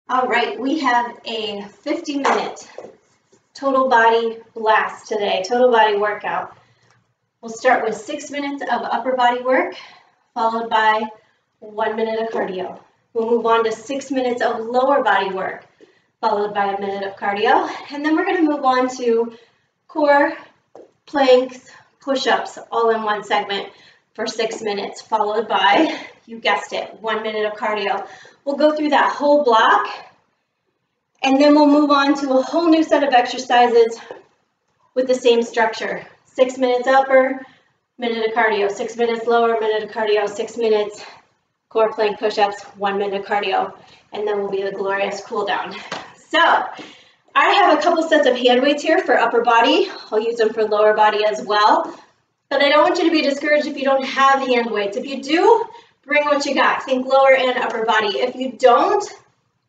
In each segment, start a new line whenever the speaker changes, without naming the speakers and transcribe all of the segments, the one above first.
All right, we have a 50-minute total body blast today, total body workout. We'll start with 6 minutes of upper body work, followed by 1 minute of cardio. We'll move on to 6 minutes of lower body work, followed by a minute of cardio. And then we're going to move on to core, planks, push-ups, all in one segment for 6 minutes, followed by, you guessed it, 1 minute of cardio. We'll go through that whole block, and then we'll move on to a whole new set of exercises with the same structure. 6 minutes upper, minute of cardio, 6 minutes lower, minute of cardio, 6 minutes core plank push-ups, 1 minute of cardio, and then will be the glorious cool down. So I have a couple sets of hand weights here for upper body. I'll use them for lower body as well. But I don't want you to be discouraged if you don't have hand weights. If you do, bring what you got. Think lower and upper body. If you don't,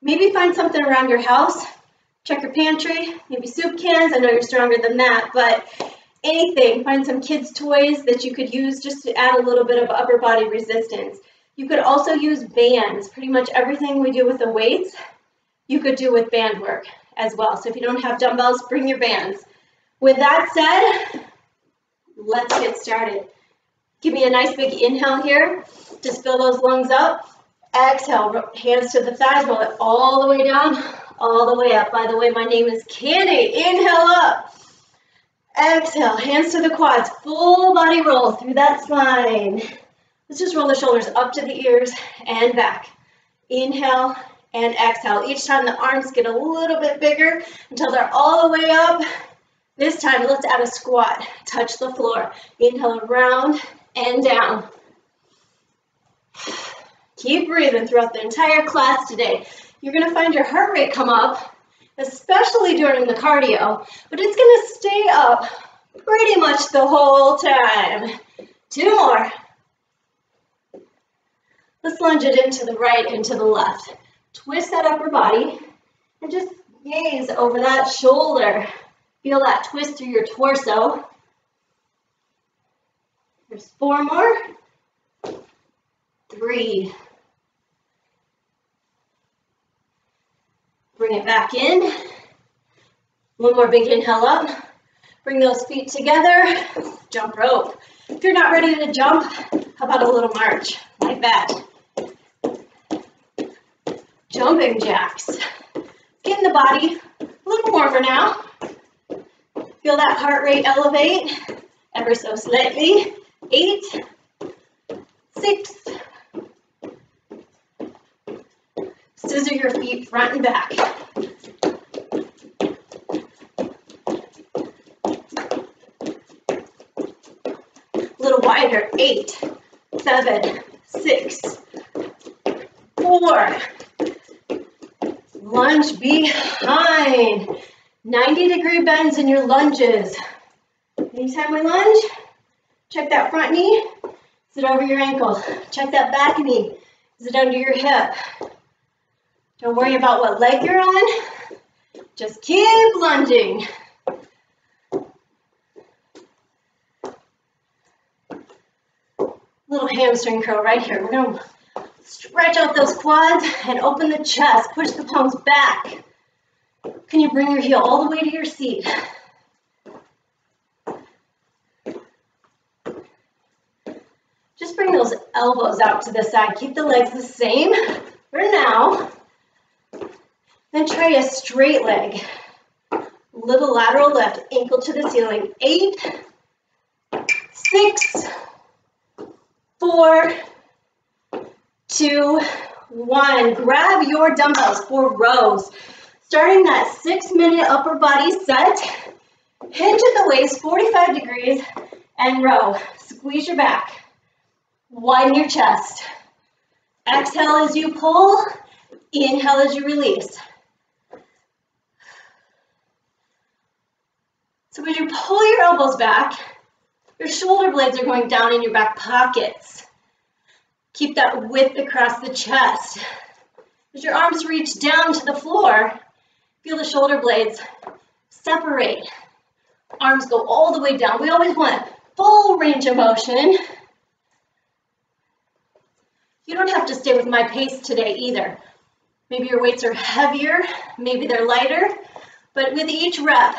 maybe find something around your house. Check your pantry, maybe soup cans. I know you're stronger than that, but anything. Find some kids' toys that you could use just to add a little bit of upper body resistance. You could also use bands. Pretty much everything we do with the weights, you could do with band work as well. So if you don't have dumbbells, bring your bands. With that said, let's get started. Give me a nice big inhale here. Just fill those lungs up. Exhale, hands to the thighs, roll it all the way down, all the way up. By the way, my name is Candy. Inhale up. Exhale, hands to the quads. Full body roll through that spine. Let's just roll the shoulders up to the ears and back. Inhale and exhale. Each time the arms get a little bit bigger until they're all the way up. This time, let's add a squat. Touch the floor. Inhale around and down. Keep breathing throughout the entire class today. You're going to find your heart rate come up, especially during the cardio, but it's going to stay up pretty much the whole time. 2 more. Let's lunge it into the right and to the left. Twist that upper body and just gaze over that shoulder. Feel that twist through your torso. There's 4 more. 3. Bring it back in. 1 more big inhale up. Bring those feet together. Jump rope. If you're not ready to jump, how about a little march like that? Jumping jacks. Getting the body a little warmer now. Feel that heart rate elevate ever so slightly. 8, 6. Scissor your feet front and back. A little wider. 8, 7, 6, 4. Lunge behind. 90-degree bends in your lunges. Anytime we lunge, check that front knee. Is it over your ankle? Check that back knee. Is it under your hip? Don't worry about what leg you're on. Just keep lunging. Little hamstring curl right here. We're going to stretch out those quads and open the chest. Push the palms back. Can you bring your heel all the way to your seat? Just bring those elbows out to the side. Keep the legs the same for now. Then try a straight leg. Little lateral lift, ankle to the ceiling. 8, 6, 4, 2, 1. Grab your dumbbells for rows. Starting that 6-minute upper body set, hinge at the waist, 45 degrees, and row. Squeeze your back. Widen your chest. Exhale as you pull. Inhale as you release. So as you pull your elbows back, your shoulder blades are going down in your back pockets. Keep that width across the chest. As your arms reach down to the floor, feel the shoulder blades separate. Arms go all the way down. We always want full range of motion. You don't have to stay with my pace today either. Maybe your weights are heavier, maybe they're lighter, but with each rep,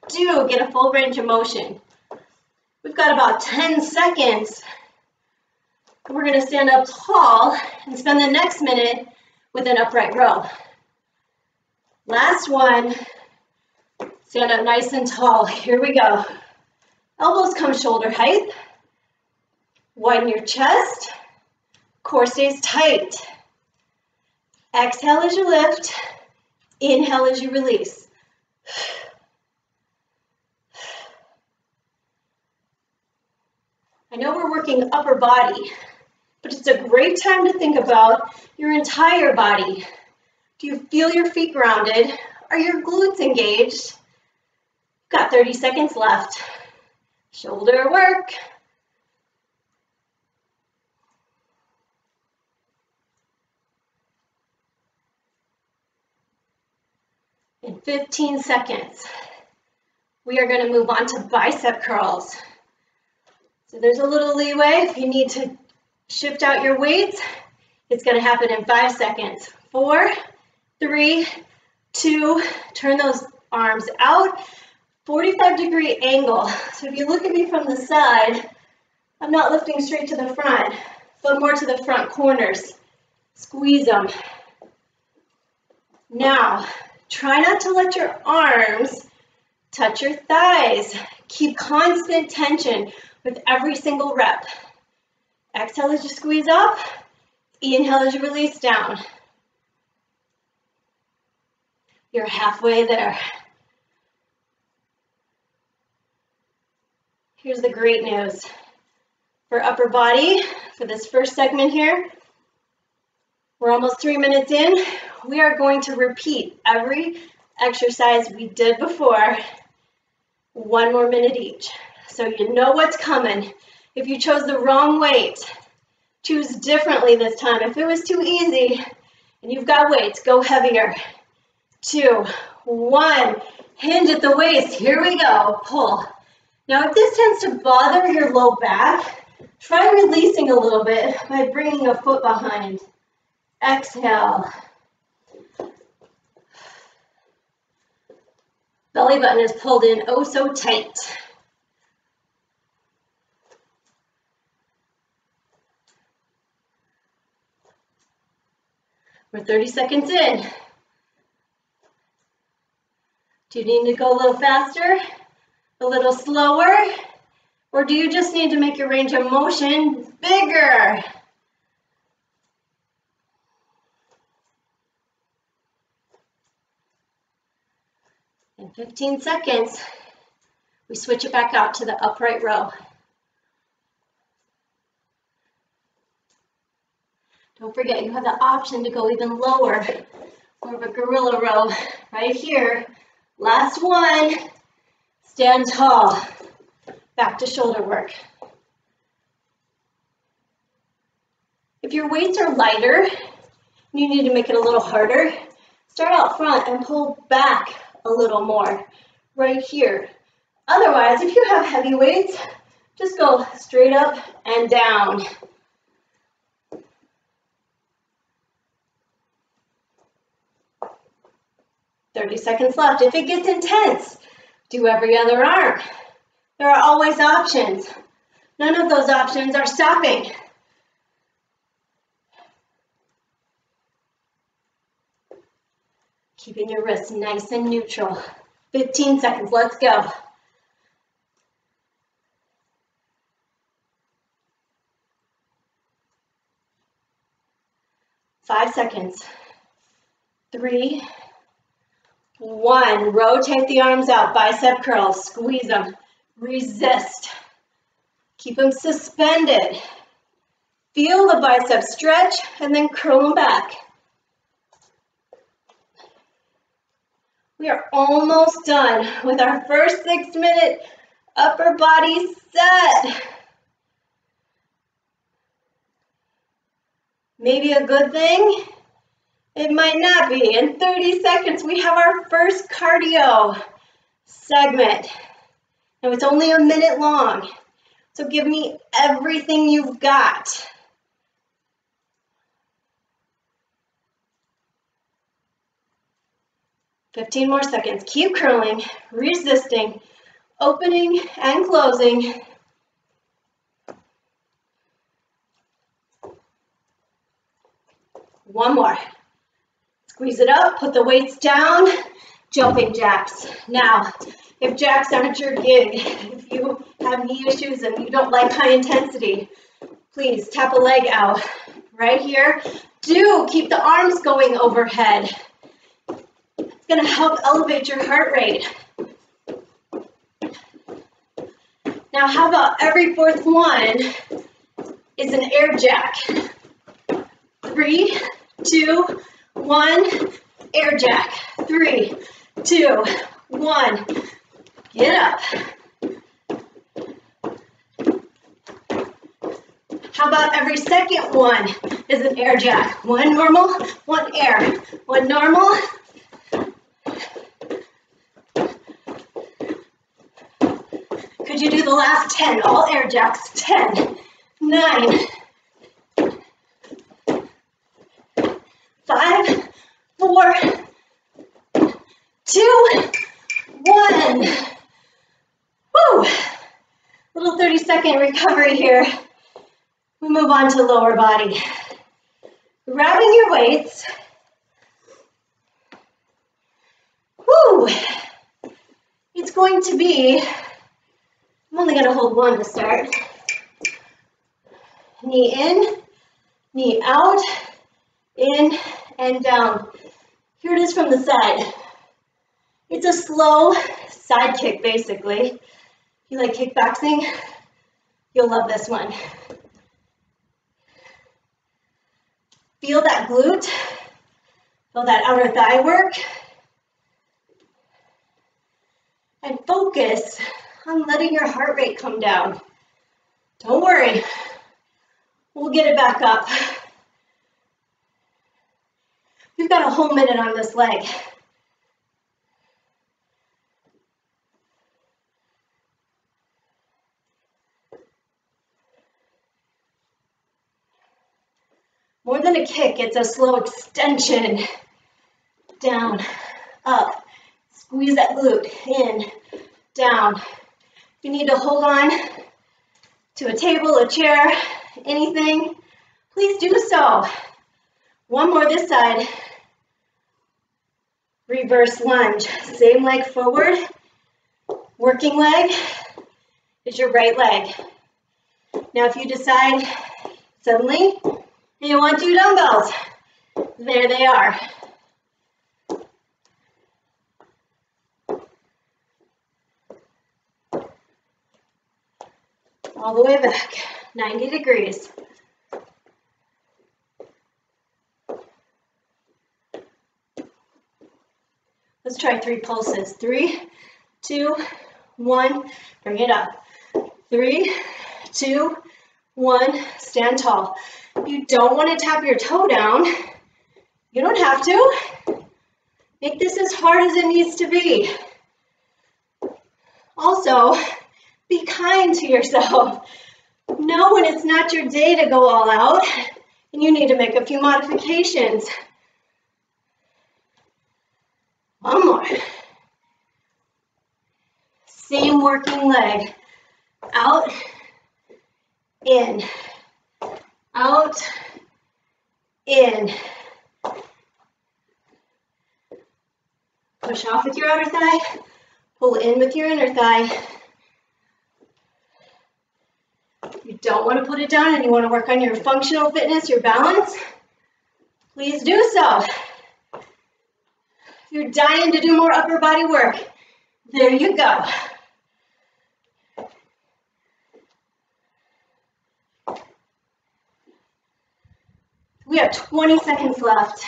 do get a full range of motion. We've got about 10 seconds. We're going to stand up tall and spend the next minute with an upright row. Last one. Stand up nice and tall. Here we go. Elbows come shoulder height. Widen your chest. Core stays tight. Exhale as you lift. Inhale as you release. I know we're working upper body, but it's a great time to think about your entire body. Do you feel your feet grounded? Are your glutes engaged? Got 30 seconds left. Shoulder work. In 15 seconds, we are going to move on to bicep curls. So there's a little leeway. If you need to shift out your weights, it's going to happen in 5 seconds. 4, 3, 2, turn those arms out. 45-degree angle. So if you look at me from the side, I'm not lifting straight to the front, but more to the front corners. Squeeze them. Now, try not to let your arms touch your thighs. Keep constant tension with every single rep. Exhale as you squeeze up. Inhale as you release down. You're halfway there. Here's the great news. For upper body, for this first segment here, we're almost 3 minutes in. We are going to repeat every exercise we did before, 1 more minute each. So you know what's coming. If you chose the wrong weight, choose differently this time. If it was too easy and you've got weights, go heavier. 2, 1, hinge at the waist. Here we go, pull. Now if this tends to bother your low back, try releasing a little bit by bringing a foot behind. Exhale. Belly button is pulled in oh so tight. We're 30 seconds in. Do you need to go a little faster, a little slower, or do you just need to make your range of motion bigger? In 15 seconds, we switch it back out to the upright row. Don't forget, you have the option to go even lower, more of a gorilla row right here. Last one, stand tall, back to shoulder work. If your weights are lighter, you need to make it a little harder, start out front and pull back a little more, right here. Otherwise, if you have heavy weights, just go straight up and down. "30 seconds left. If it gets intense, do every other arm. There are always options. None of those options are stopping. Keeping your wrists nice and neutral. 15 seconds, let's go. Five seconds. 3, 1, rotate the arms out, bicep curls, squeeze them, resist. Keep them suspended. Feel the biceps stretch and then curl them back. We are almost done with our first 6-minute upper body set. Maybe a good thing? It might not be. In 30 seconds, we have our first cardio segment. Now it's only a minute long, so give me everything you've got. 15 more seconds. Keep curling, resisting, opening and closing. One more. Squeeze it up, put the weights down, jumping jacks. Now, if jacks aren't your gig, if you have knee issues and you don't like high intensity, please tap a leg out. Right here, do keep the arms going overhead. It's gonna help elevate your heart rate. Now, how about every fourth one is an air jack? 3, 2, 1, air jack. 3, 2, 1, get up. How about every second one is an air jack? 1 normal, 1 air. 1 normal. Could you do the last 10? All air jacks. 10, 9, 5, 4, 2, 1. Woo! Little 30-second recovery here. We move on to lower body. Grabbing your weights. Woo! It's going to be, I'm only going to hold one to start. Knee in, knee out, in and down. Here it is from the side. It's a slow side kick, basically. If you like kickboxing, you'll love this one. Feel that glute, feel that outer thigh work, and focus on letting your heart rate come down. Don't worry, we'll get it back up. You've got a whole minute on this leg. More than a kick, it's a slow extension. Down, up, squeeze that glute, in, down. If you need to hold on to a table, a chair, anything, please do so. One more this side. Reverse lunge, same leg forward. Working leg is your right leg. Now if you decide suddenly you want 2 dumbbells, there they are. All the way back, 90 degrees. Let's try 3 pulses. 3, 2, 1, bring it up. 3, 2, 1, stand tall. If you don't want to tap your toe down, you don't have to. Make this as hard as it needs to be. Also, be kind to yourself. Know when it's not your day to go all out and you need to make a few modifications. One more. Same working leg. Out, in, out, in. Push off with your outer thigh, pull in with your inner thigh. You don't want to put it down and you want to work on your functional fitness, your balance, please do so. If you're dying to do more upper body work, there you go. We have 20 seconds left.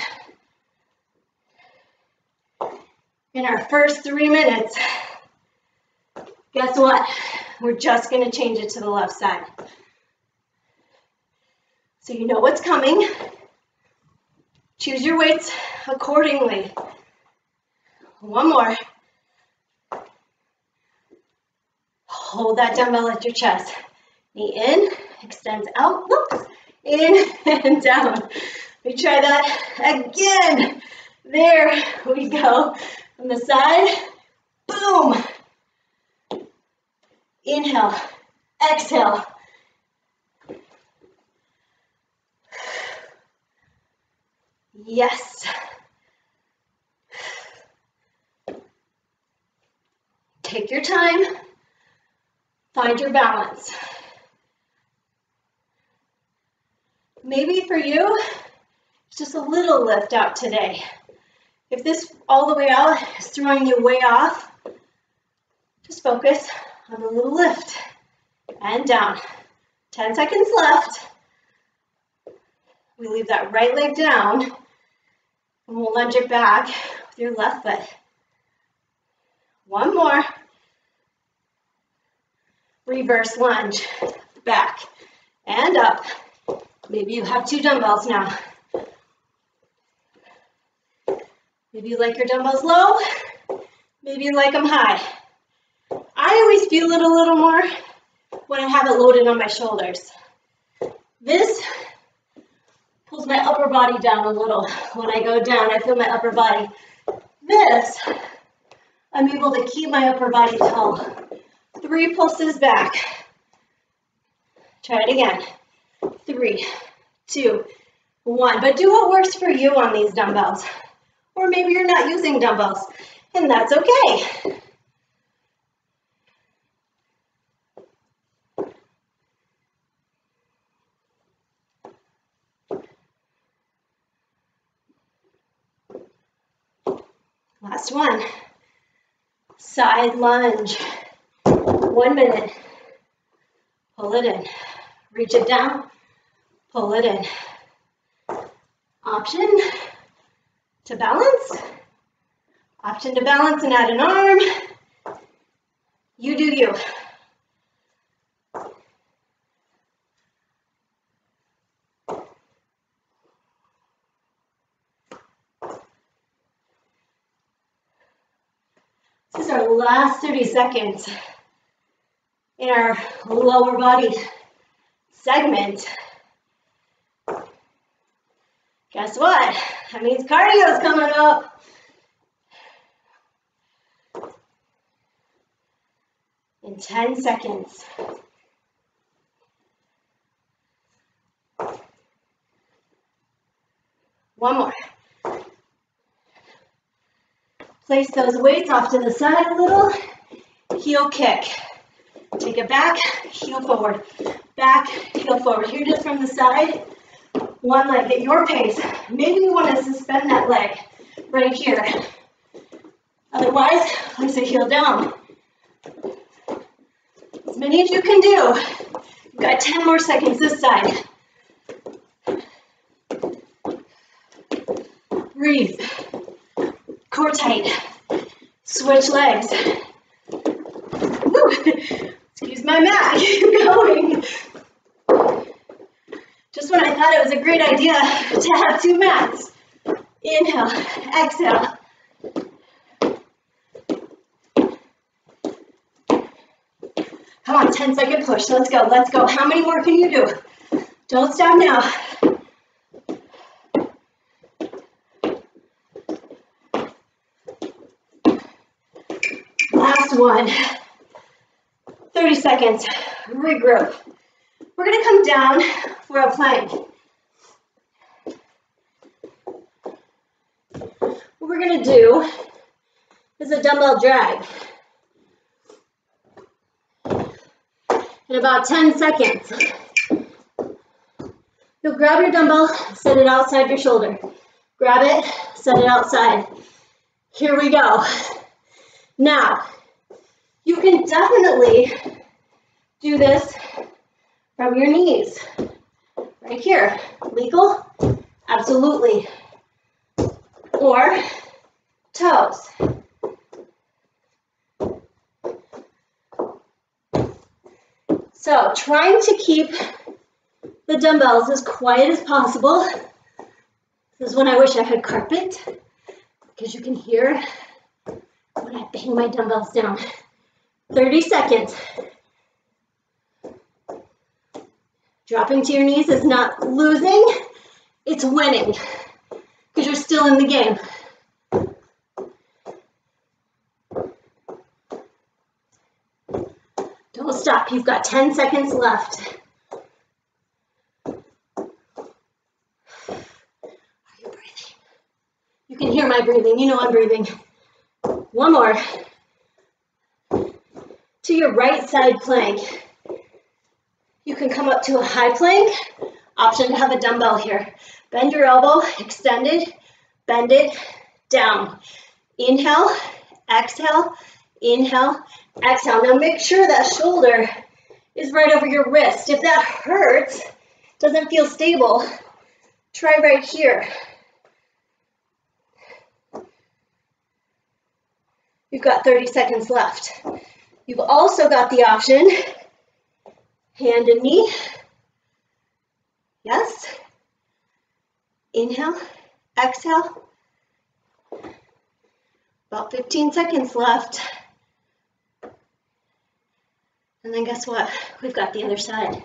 In our first 3 minutes, guess what? We're just going to change it to the left side. So you know what's coming. Choose your weights accordingly. One more. Hold that dumbbell at your chest. Knee in, extends out, whoops, in and down. We try that again. There we go. From the side, boom. Inhale, exhale. Yes. Take your time. Find your balance. Maybe for you, it's just a little lift out today. If this all the way out is throwing you way off, just focus on a little lift and down. 10 seconds left. We leave that right leg down and we'll lunge it back with your left foot. One more. Reverse lunge, back and up. Maybe you have 2 dumbbells now. Maybe you like your dumbbells low, maybe you like them high. I always feel it a little more when I have it loaded on my shoulders. This pulls my upper body down a little. When I go down, I feel my upper body. This, I'm able to keep my upper body tall. 3 pulses back. Try it again. 3, 2, 1. But do what works for you on these dumbbells. Or maybe you're not using dumbbells, and that's okay. Last one. Side lunge. 1 minute. Pull it in. Reach it down. Pull it in. Option to balance. Option to balance and add an arm. You do you. This is our last 30 seconds in our lower body segment. Guess what? That means cardio is coming up. In 10 seconds. One more. Place those weights off to the side a little. Heel kick. Take it back, heel forward. Back, heel forward. Here, just from the side. One leg at your pace. Maybe you want to suspend that leg right here. Otherwise, place a heel down. As many as you can do. You've got 10 more seconds this side. Breathe. Core tight. Switch legs. Woo. Excuse my mat. Keep going. Just when I thought it was a great idea to have 2 mats. Inhale, exhale. Come on, 10-second push. Let's go, let's go. How many more can you do? Don't stop now. Last one. 30 seconds. Regroup. We're going to come down for a plank. What we're going to do is a dumbbell drag. In about 10 seconds, you'll grab your dumbbell, set it outside your shoulder. Grab it, set it outside. Here we go. Now, you can definitely do this from your knees. Right here. Legal? Absolutely. Or toes. So trying to keep the dumbbells as quiet as possible. This is when I wish I had carpet, because you can hear when I bang my dumbbells down. 30 seconds. Dropping to your knees is not losing, it's winning, because you're still in the game. Don't stop. You've got 10 seconds left. Are you breathing? You can hear my breathing. You know I'm breathing. One more. To your right side plank. You can come up to a high plank. Option to have a dumbbell here. Bend your elbow, extend it, bend it, down. Inhale, exhale, inhale, exhale. Now make sure that shoulder is right over your wrist. If that hurts, doesn't feel stable, try right here. You've got 30 seconds left. You've also got the option, hand and knee. Yes. Inhale, exhale. About 15 seconds left. And then guess what? We've got the other side.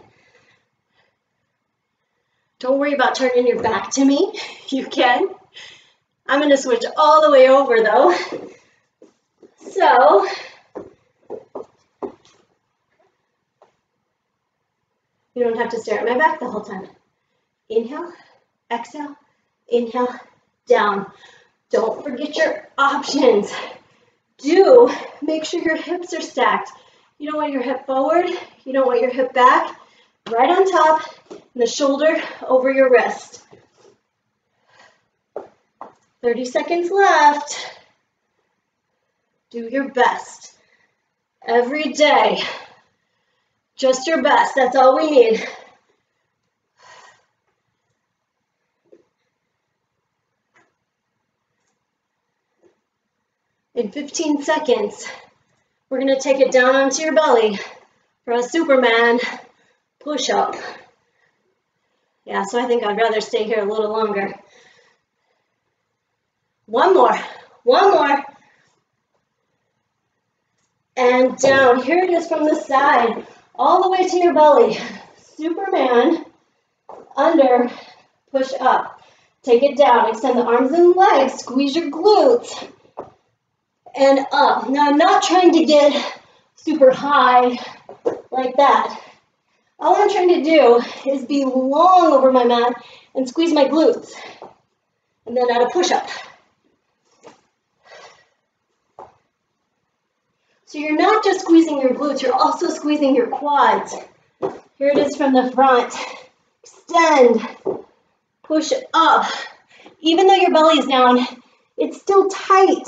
Don't worry about turning your back to me. You can. I'm going to switch all the way over though. So, you don't have to stare at my back the whole time. Inhale, exhale, inhale, down. Don't forget your options. Do make sure your hips are stacked. You don't want your hip forward. You don't want your hip back. Right on top, and the shoulder over your wrist. 30 seconds left. Do your best. Every day. Just your best. That's all we need. In 15 seconds, we're going to take it down onto your belly for a Superman push-up. Yeah, so I think I'd rather stay here a little longer. One more. And down. Here it is from the side, all the way to your belly. Superman, under, push up. Take it down. Extend the arms and legs. Squeeze your glutes. And up. Now I'm not trying to get super high like that. All I'm trying to do is be long over my mat and squeeze my glutes. And then add a push-up. So you're not just squeezing your glutes, you're also squeezing your quads. Here it is from the front. Extend. Push up. Even though your belly is down, it's still tight.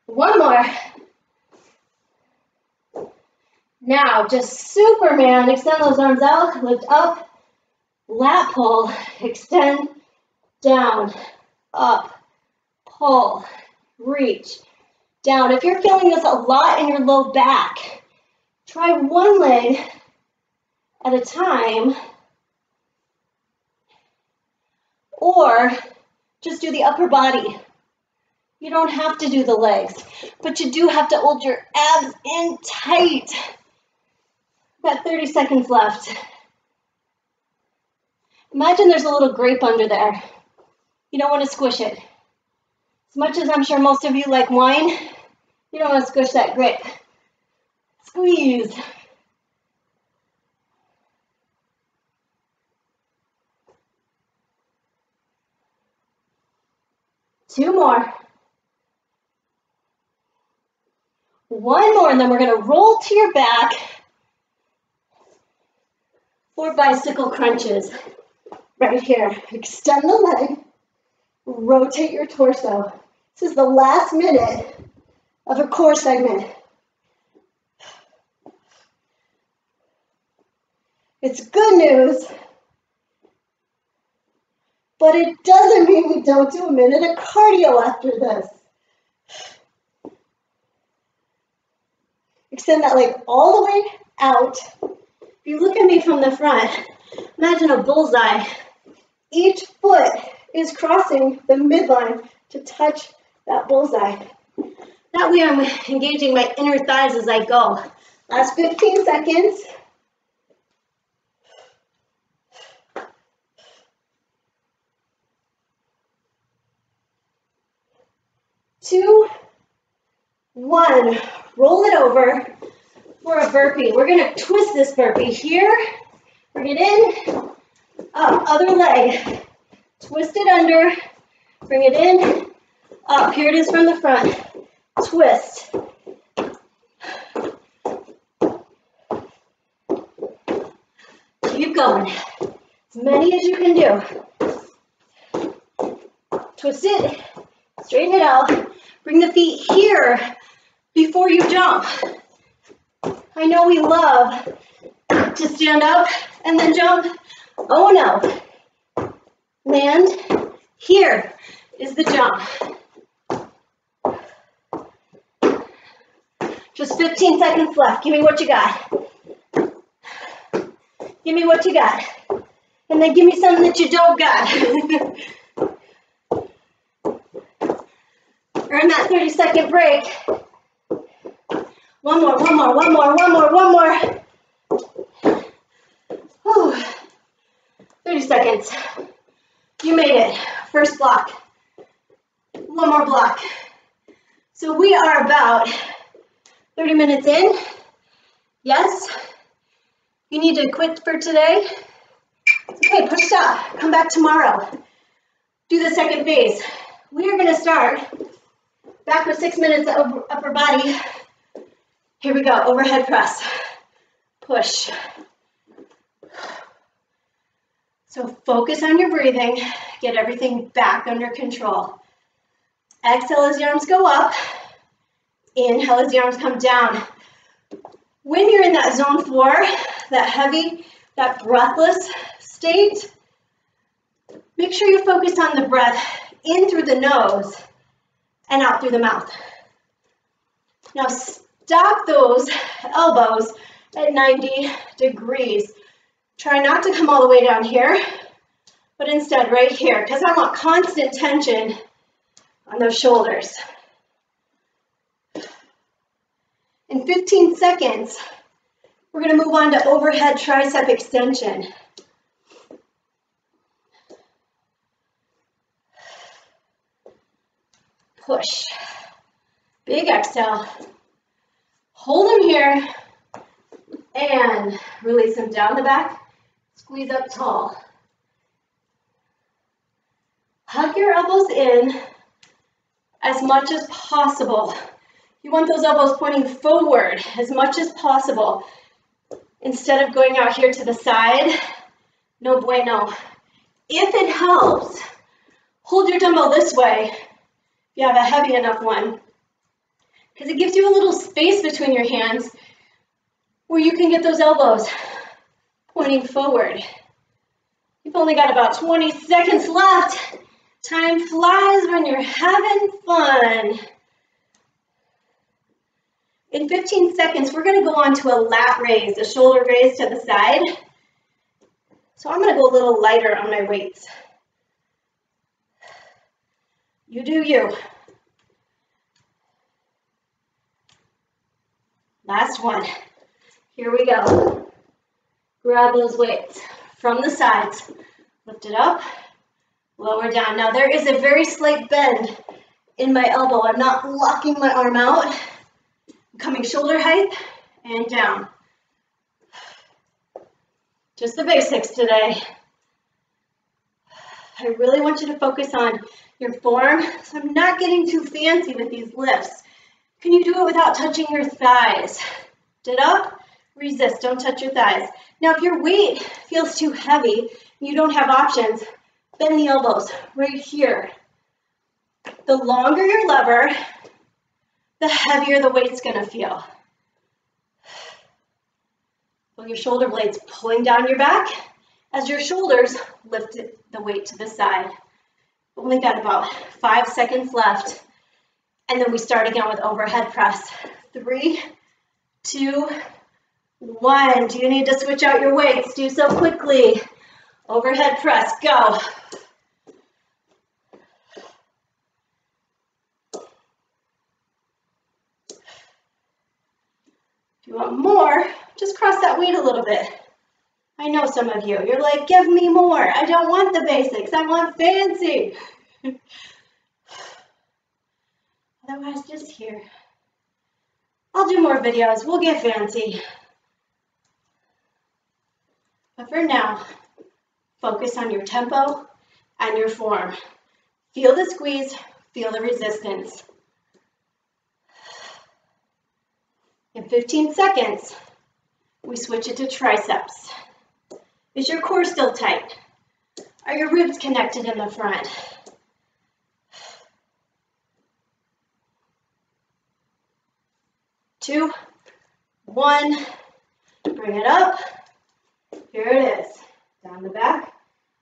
One more. Now, just Superman, extend those arms out, lift up, lat pull, extend, down, up, pull, reach, down. If you're feeling this a lot in your low back, try one leg at a time, or just do the upper body. You don't have to do the legs, but you do have to hold your abs in tight. Got 30 seconds left. Imagine there's a little grape under there. You don't want to squish it. As much as I'm sure most of you like wine, you don't want to squish that grape. Squeeze. Two more. One more, and then we're going to roll to your back for bicycle crunches. Right here. Extend the leg. Rotate your torso. This is the last minute of a core segment. It's good news, but it doesn't mean we don't do a minute of cardio after this. Extend that leg all the way out. If you look at me from the front, imagine a bullseye. Each foot is crossing the midline to touch that bullseye. That way I'm engaging my inner thighs as I go. Last 15 seconds. 2, 1. Roll it over for a burpee. We're going to twist this burpee here. Bring it in, up, other leg. Twist it under, bring it in, up. Here it is from the front. Twist. Keep going. As many as you can do. Twist it, straighten it out. Bring the feet here before you jump. I know we love to stand up and then jump. Oh no. Land. Here is the jump. Just 15 seconds left. Give me what you got. Give me what you got. And then give me something that you don't got. Earn that 30-second break. One more, one more, one more, one more, one more. Whew. 30 seconds. You made it. First block. One more block. So we are about 30 minutes in. Yes. You need to quit for today. Okay, push stop. Come back tomorrow. Do the second phase. We are going to start back with 6 minutes of upper body. Here we go. Overhead press. Push. So focus on your breathing. Get everything back under control. Exhale as the arms go up. Inhale as the arms come down. When you're in that zone 4, that heavy, that breathless state, make sure you focus on the breath in through the nose and out through the mouth. Now stop those elbows at 90 degrees. Try not to come all the way down here, but instead right here, because I want constant tension on those shoulders. In 15 seconds, we're going to move on to overhead tricep extension. Push. Big exhale. Hold them here and release them down the back. Squeeze up tall. Hug your elbows in as much as possible. You want those elbows pointing forward as much as possible. Instead of going out here to the side, no bueno. If it helps, hold your dumbbell this way if you have a heavy enough one, because it gives you a little space between your hands where you can get those elbows pointing forward. You've only got about 20 seconds left. Time flies when you're having fun. In 15 seconds, we're going to go on to a lat raise, a shoulder raise to the side. So I'm going to go a little lighter on my weights. You do you. Last one. Here we go. Grab those weights from the sides. Lift it up, lower down. Now there is a very slight bend in my elbow. I'm not locking my arm out. I'm coming shoulder height and down. Just the basics today. I really want you to focus on your form. So I'm not getting too fancy with these lifts. Can you do it without touching your thighs? Lift it up, resist, don't touch your thighs. Now if your weight feels too heavy and you don't have options, bend the elbows right here. The longer your lever, the heavier the weight's gonna feel. Feel your shoulder blades pulling down your back as your shoulders lift the weight to the side. Only got about 5 seconds left. And then we start again with overhead press. 3, 2, 1. Do you need to switch out your weights? Do so quickly. Overhead press, go. If you want more, just cross that weight a little bit. I know some of you, you're like, give me more. I don't want the basics, I want fancy. just here. I'll do more videos. We'll get fancy. But for now, focus on your tempo and your form. Feel the squeeze, feel the resistance. In 15 seconds, we switch it to triceps. Is your core still tight? Are your ribs connected in the front? Two, one, bring it up. Here it is. Down the back,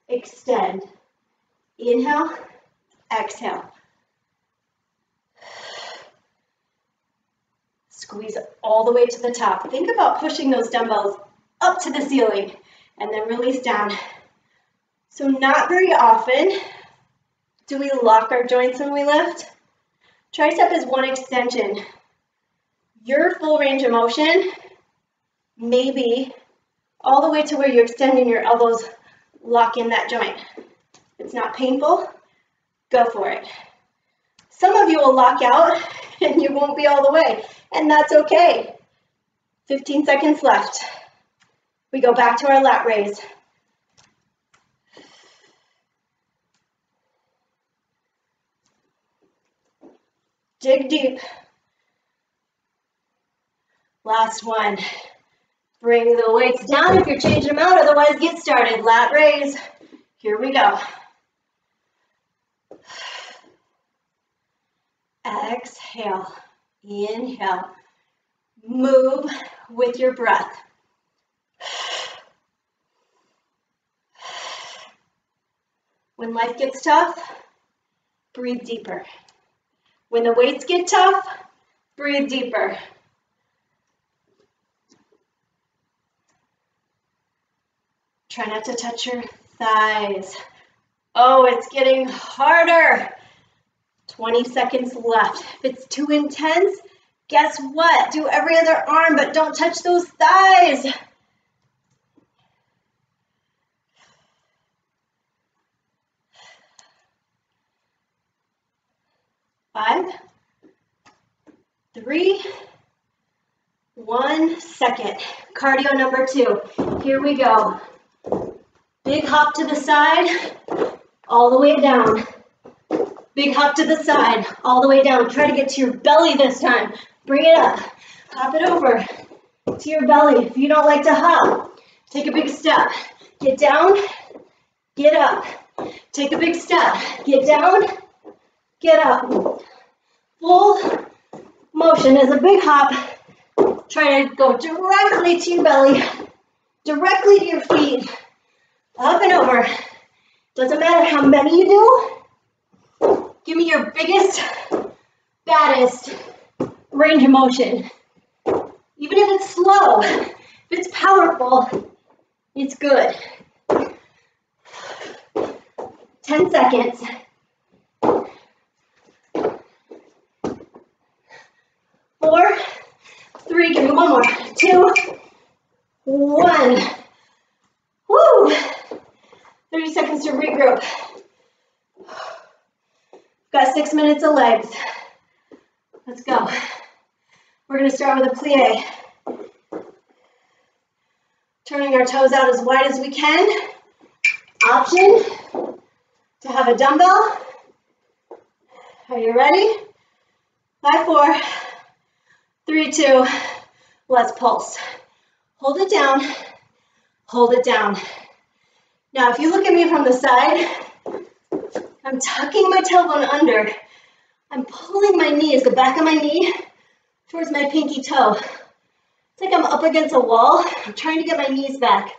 extend. Inhale, exhale. Squeeze all the way to the top. Think about pushing those dumbbells up to the ceiling and then release down. So not very often do we lock our joints when we lift. Tricep is one extension. Your full range of motion may be all the way to where you're extending your elbows, lock in that joint. It's not painful, go for it. Some of you will lock out and you won't be all the way, and that's okay. 15 seconds left. We go back to our lat raise. Dig deep. Last one. Bring the weights down if you're changing them out, otherwise get started. Lat raise. Here we go. Exhale. Inhale. Move with your breath. When life gets tough, breathe deeper. When the weights get tough, breathe deeper. Try not to touch your thighs. Oh, it's getting harder. 20 seconds left. If it's too intense, guess what? Do every other arm, but don't touch those thighs. 5, 3, 1 second. Cardio number 2. Here we go. Big hop to the side, all the way down. Big hop to the side, all the way down. Try to get to your belly this time. Bring it up. Hop it over to your belly. If you don't like to hop, take a big step. Get down, get up. Take a big step. Get down, get up. Full motion is a big hop. Try to go directly to your belly, directly to your feet. Up and over. Doesn't matter how many you do. Give me your biggest, baddest range of motion. Even if it's slow, if it's powerful, it's good. 10 seconds. 4, 3, give me one more. 2, 1. Woo! 30 seconds to regroup. Got 6 minutes of legs. Let's go. We're going to start with a plie. Turning our toes out as wide as we can. Option to have a dumbbell. Are you ready? 5, 4, 3, 2, let's pulse. Hold it down, hold it down. Now, if you look at me from the side, I'm tucking my tailbone under. I'm pulling my knees, the back of my knee, towards my pinky toe. It's like I'm up against a wall. I'm trying to get my knees back,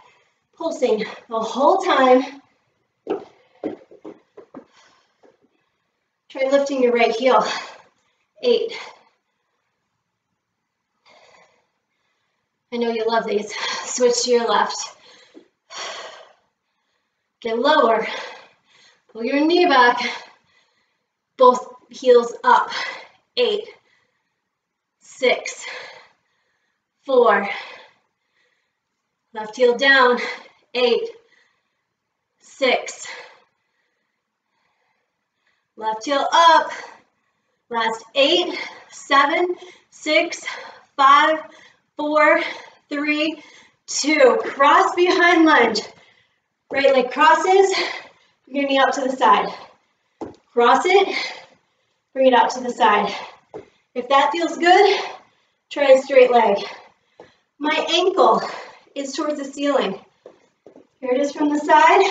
pulsing the whole time. Try lifting your right heel. 8. I know you love these. Switch to your left. Get lower. Pull your knee back. Both heels up. 8, 6, 4. Left heel down. 8, 6. Left heel up. Last 8, 7, 6, 5, 4, 3, 2. Cross behind lunge. Right leg crosses, bring your knee out to the side. Cross it, bring it out to the side. If that feels good, try a straight leg. My ankle is towards the ceiling. Here it is from the side.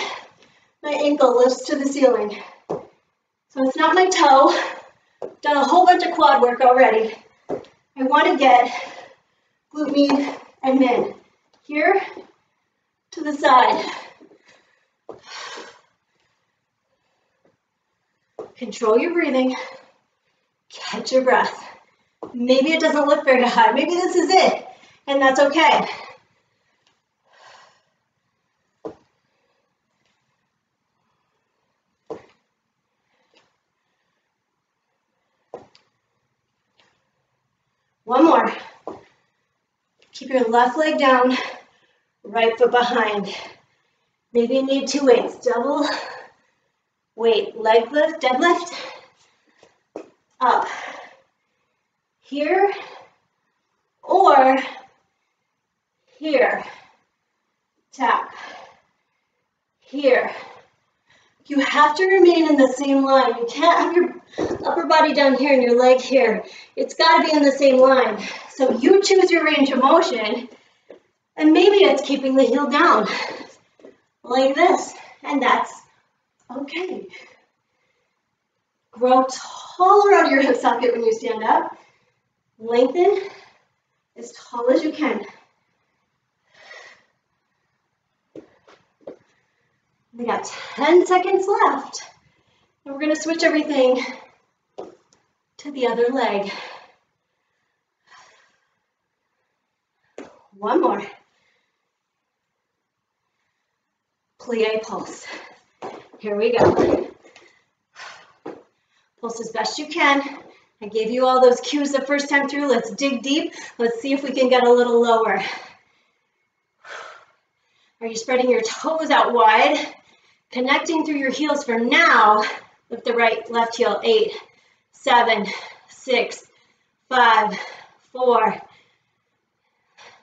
My ankle lifts to the ceiling. So it's not my toe. Done a whole bunch of quad work already. I want to get glute med and min. Here to the side. Control your breathing. Catch your breath. Maybe it doesn't look very high. Maybe this is it, and that's okay. One more. Keep your left leg down, right foot behind. Maybe you need 2 weights. Double weight, leg lift, deadlift. Up. Here or here. Tap. Here. You have to remain in the same line. You can't have your upper body down here and your leg here. It's got to be in the same line. So you choose your range of motion, and maybe it's keeping the heel down like this, and that's okay. Grow taller out of your hip socket when you stand up. Lengthen as tall as you can. We got 10 seconds left. And we're going to switch everything to the other leg. One more. Plie pulse. Here we go. Pulse as best you can. I gave you all those cues the first time through. Let's dig deep. Let's see if we can get a little lower. Are you spreading your toes out wide? Connecting through your heels for now. Lift the right, left heel. 8, 7, 6, 5, 4.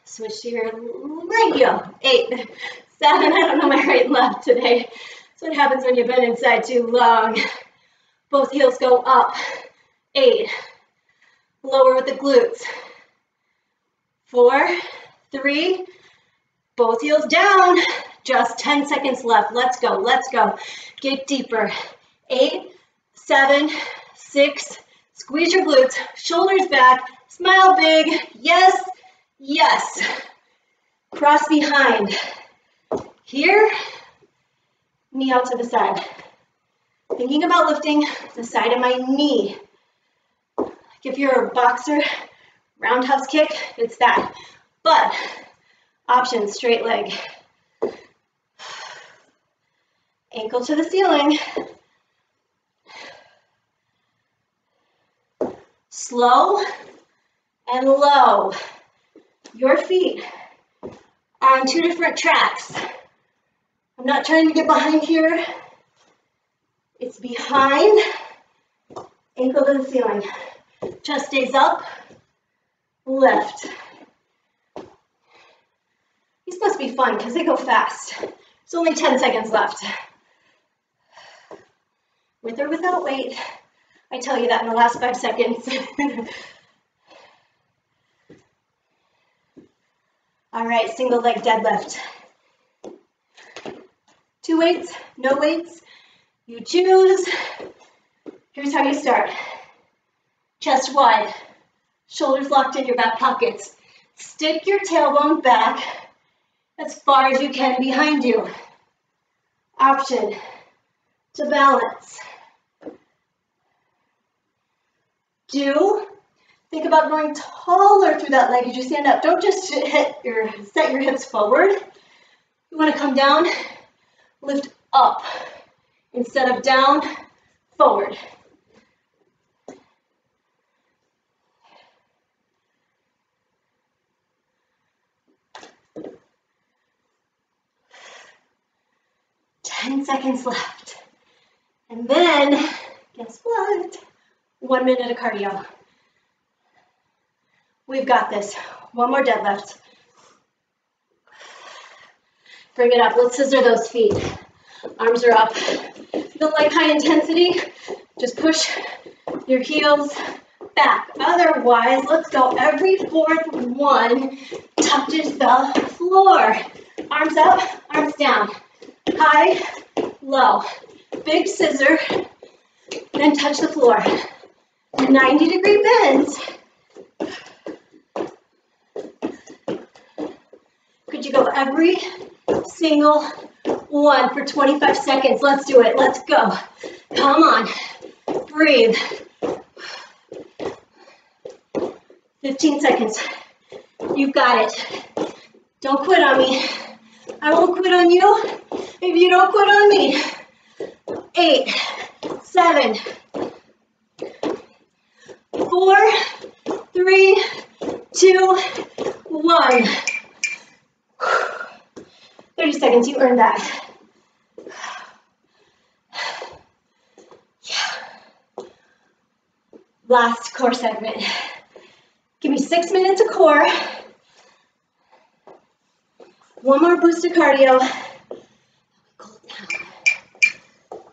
Switch to your right heel. 8, 7. I don't know my right and left today. That's what happens when you've been inside too long. Both heels go up. 8. Lower with the glutes. 4, 3. Both heels down. Just 10 seconds left. Let's go. Let's go. Get deeper. 8, 7, 6. Squeeze your glutes. Shoulders back. Smile big. Yes. Yes. Cross behind. Here. Knee out to the side. Thinking about lifting the side of my knee. Like if you're a boxer, roundhouse kick, it's that. But option, straight leg. Ankle to the ceiling. Slow and low. Your feet are on 2 different tracks. I'm not trying to get behind here. It's behind, ankle to the ceiling. Chest stays up, lift. These must be fun because they go fast. There's only 10 seconds left. With or without weight, I tell you that in the last 5 seconds. All right, single leg deadlift. 2 weights, no weights, you choose. Here's how you start. Chest wide, shoulders locked in your back pockets. Stick your tailbone back as far as you can behind you. Option to balance. Think about going taller through that leg as you stand up. Don't just set your hips forward. You want to come down, lift up instead of down, forward. Ten seconds left. And then, guess what? 1 minute of cardio. We've got this. One more deadlift. Bring it up. Let's scissor those feet. Arms are up. If you don't like high intensity, just push your heels back. Otherwise, let's go. Every fourth one touches the floor. Arms up, arms down. High, low. Big scissor, then touch the floor. 90-degree bends. Could you go every single one for 25 seconds? Let's do it. Let's go. Come on. Breathe. 15 seconds. You've got it. Don't quit on me. I won't quit on you if you don't quit on me. 8, 7, 4, 3, 2, 1. 30 seconds, you earned that. Yeah. Last core segment. Give me 6 minutes of core. One more boost of cardio.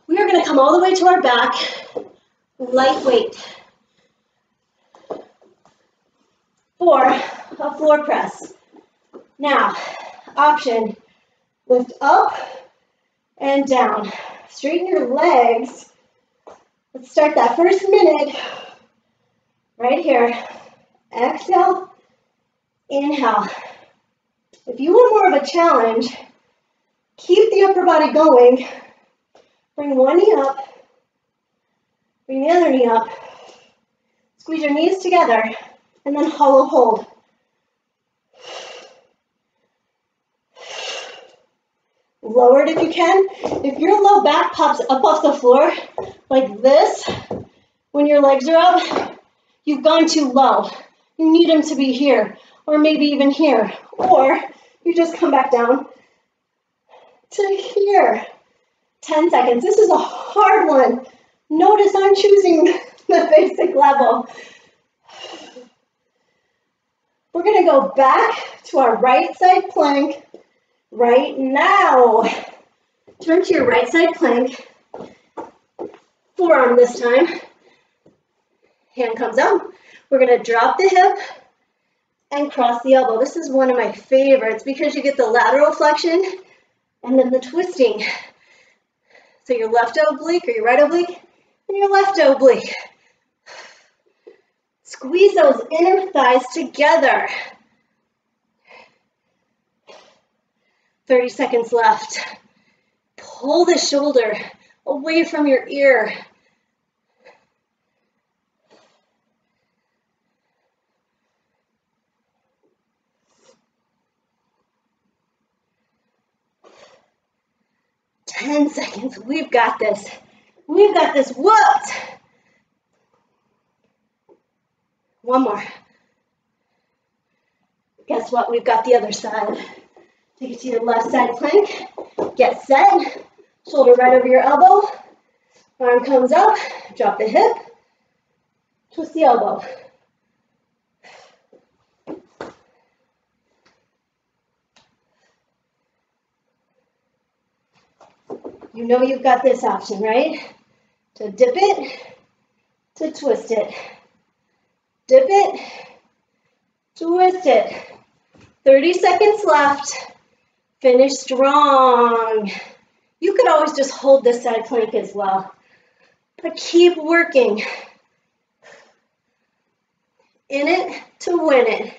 We are going to come all the way to our back, lightweight. For a floor press. Now, option, lift up and down. Straighten your legs. Let's start that first minute right here. Exhale, inhale. If you want more of a challenge, keep the upper body going. Bring one knee up, bring the other knee up. Squeeze your knees together, and then hollow hold. Lower it if you can. If your low back pops up off the floor like this, when your legs are up, you've gone too low. You need them to be here, or maybe even here. Or you just come back down to here. 10 seconds. This is a hard one. Notice I'm choosing the basic level. We're going to go back to our right side plank right now. Turn to your right side plank. Forearm this time. Hand comes up. We're going to drop the hip and cross the elbow. This is one of my favorites because you get the lateral flexion and then the twisting. So your left oblique or your right oblique and your left oblique. Squeeze those inner thighs together. 30 seconds left. Pull the shoulder away from your ear. Ten seconds. We've got this. We've got this. Whooped. One more. Guess what? We've got the other side. Take it to your left side plank. Get set. Shoulder right over your elbow. Arm comes up. Drop the hip. Twist the elbow. You know you've got this option, right? To dip it, to twist it. Dip it, twist it. 30 seconds left. Finish strong. You could always just hold this side plank as well, but keep working. In it to win it.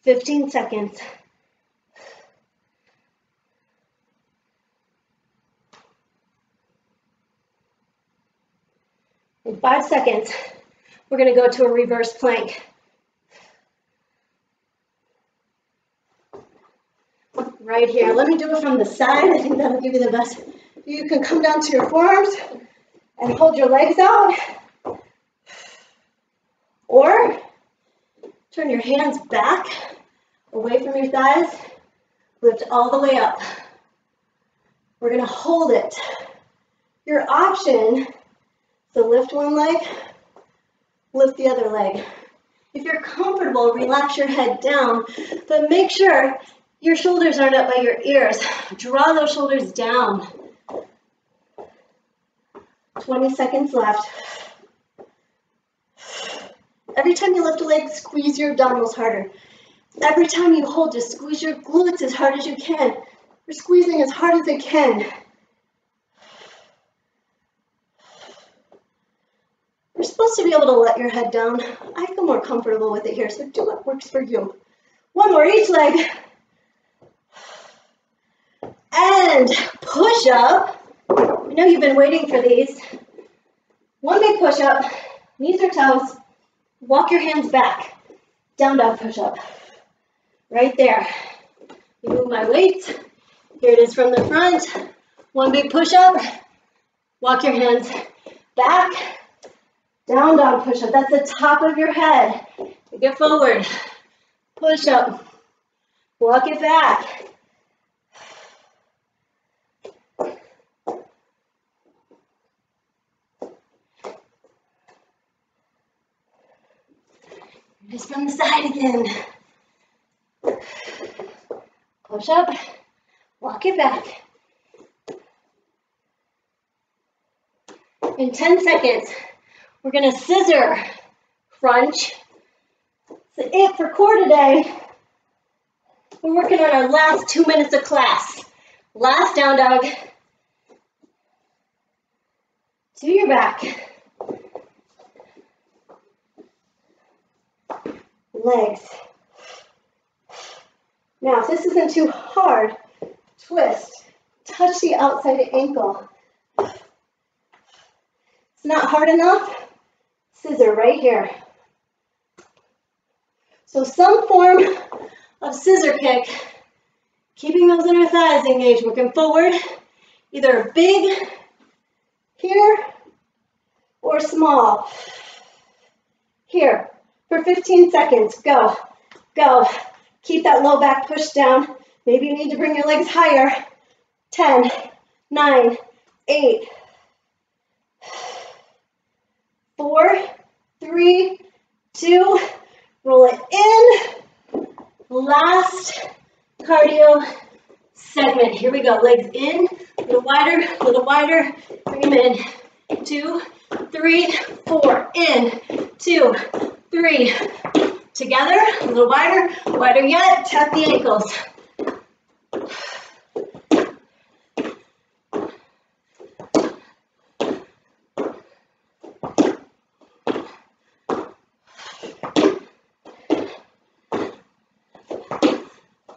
15 seconds. In 5 seconds, we're going to go to a reverse plank. Right here. Let me do it from the side. I think that'll give you the best. You can come down to your forearms and hold your legs out. Or turn your hands back, away from your thighs. Lift all the way up. We're going to hold it. Your option, So lift one leg, lift the other leg. If you're comfortable, relax your head down, but make sure your shoulders aren't up by your ears. Draw those shoulders down. 20 seconds left. Every time you lift a leg, squeeze your abdominals harder. Every time you hold, just squeeze your glutes as hard as you can. You're squeezing as hard as you can. You're supposed to be able to let your head down. I feel more comfortable with it here, so do what works for you. One more each leg. And push up. I know you've been waiting for these. One big push up, knees or toes. Walk your hands back. Down dog push up. Right there. Move my weights. Here it is from the front. One big push up. Walk your hands back. Down dog push up. That's the top of your head. Get forward. Push up. Walk it back. Just from the side again. Push up. Walk it back. In 10 seconds, we're going to scissor crunch. That's it for core today. We're working on our last 2 minutes of class. Last down dog. To your back. Legs. Now, if this isn't too hard, twist. Touch the outside ankle. It's not hard enough, scissor right here. So some form of scissor kick, keeping those inner thighs engaged, working forward, either big here or small. Here, for 15 seconds, go, go. Keep that low back pushed down. Maybe you need to bring your legs higher. 10, 9, 8, 4, 3, 2, roll it in. Last cardio segment. Here we go. Legs in, a little wider. Bring them in. 2, 3, 4. In. 2, 3. Together. A little wider. Wider yet. Tap the ankles.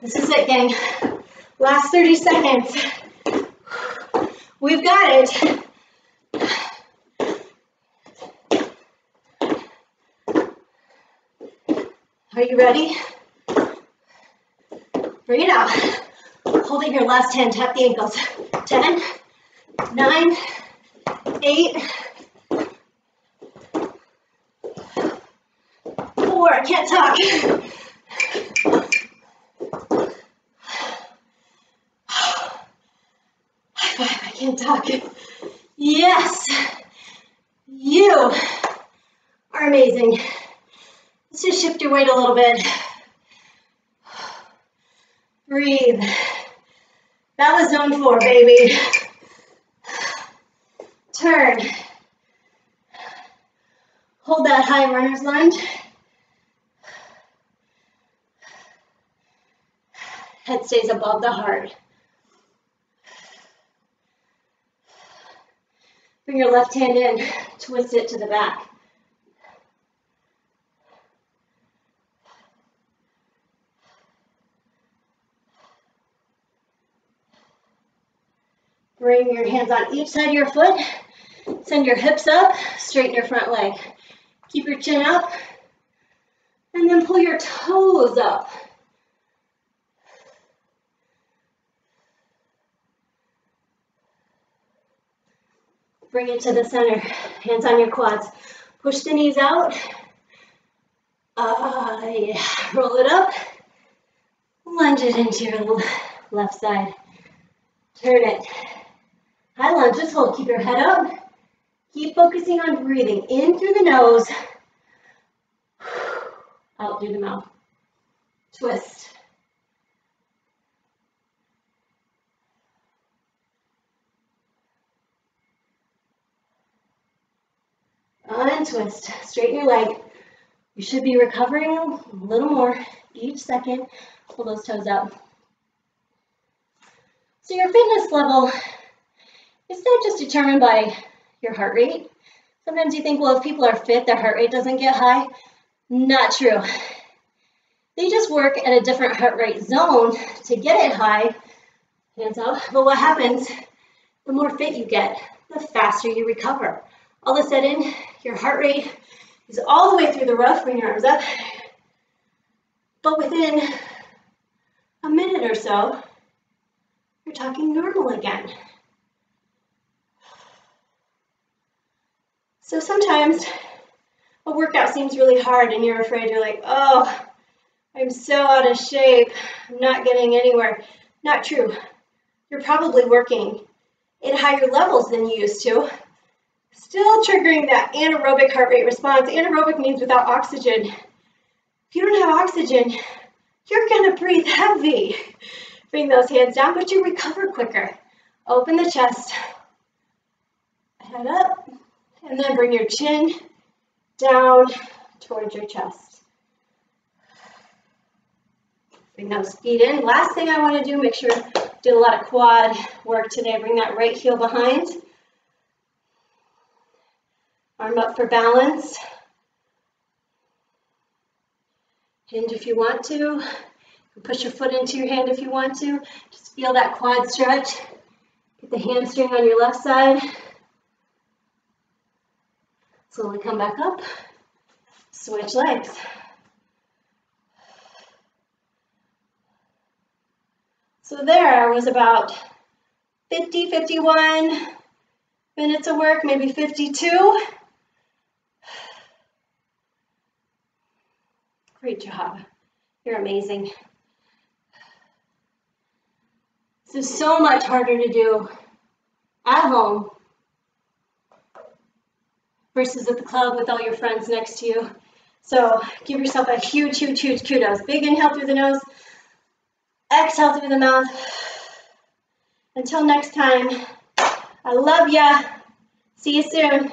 This is it, gang. Last 30 seconds. We've got it. Are you ready? Bring it out. Hold it here, last 10, tap the ankles. 10, 9, 8, 4, I can't talk. High five, I can't talk. Yes, you are amazing. Let's just shift your weight a little bit. Breathe. That was zone 4, baby. Turn. Hold that high runner's lunge. Head stays above the heart. Bring your left hand in, twist it to the back. Bring your hands on each side of your foot. Send your hips up, straighten your front leg. Keep your chin up, and then pull your toes up. Bring it to the center, hands on your quads. Push the knees out. Yeah. Roll it up. Lunge it into your left side. Turn it. High lunge, just hold. Keep your head up. Keep focusing on breathing in through the nose, out through the mouth. Twist. Untwist. Straighten your leg. You should be recovering a little more each second. Pull those toes up. So your fitness level is not just determined by your heart rate. Sometimes you think, well, if people are fit, their heart rate doesn't get high. Not true. They just work at a different heart rate zone to get it high. Hands up. But what happens, the more fit you get, the faster you recover. All of a sudden, your heart rate is all the way through the roof. Bring your arms up. But within a minute or so, you're talking normal again. So sometimes a workout seems really hard and you're afraid. You're like, oh, I'm so out of shape. I'm not getting anywhere. Not true. You're probably working at higher levels than you used to. Still triggering that anaerobic heart rate response. Anaerobic means without oxygen. If you don't have oxygen, you're gonna breathe heavy. Bring those hands down, but you recover quicker. Open the chest, head up, and then bring your chin down towards your chest. Bring those feet in. Last thing I want to do, make sure do a lot of quad work today. Bring that right heel behind. Arm up for balance. Hinge if you want to. Push your foot into your hand if you want to. Just feel that quad stretch. Get the hamstring on your left side. Slowly come back up. Switch legs. So there was about 50, 51 minutes of work, maybe 52. Great job. You're amazing. This is so much harder to do at home versus at the club with all your friends next to you. So give yourself a huge, huge, huge kudos. Big inhale through the nose, exhale through the mouth. Until next time, I love ya. See you soon.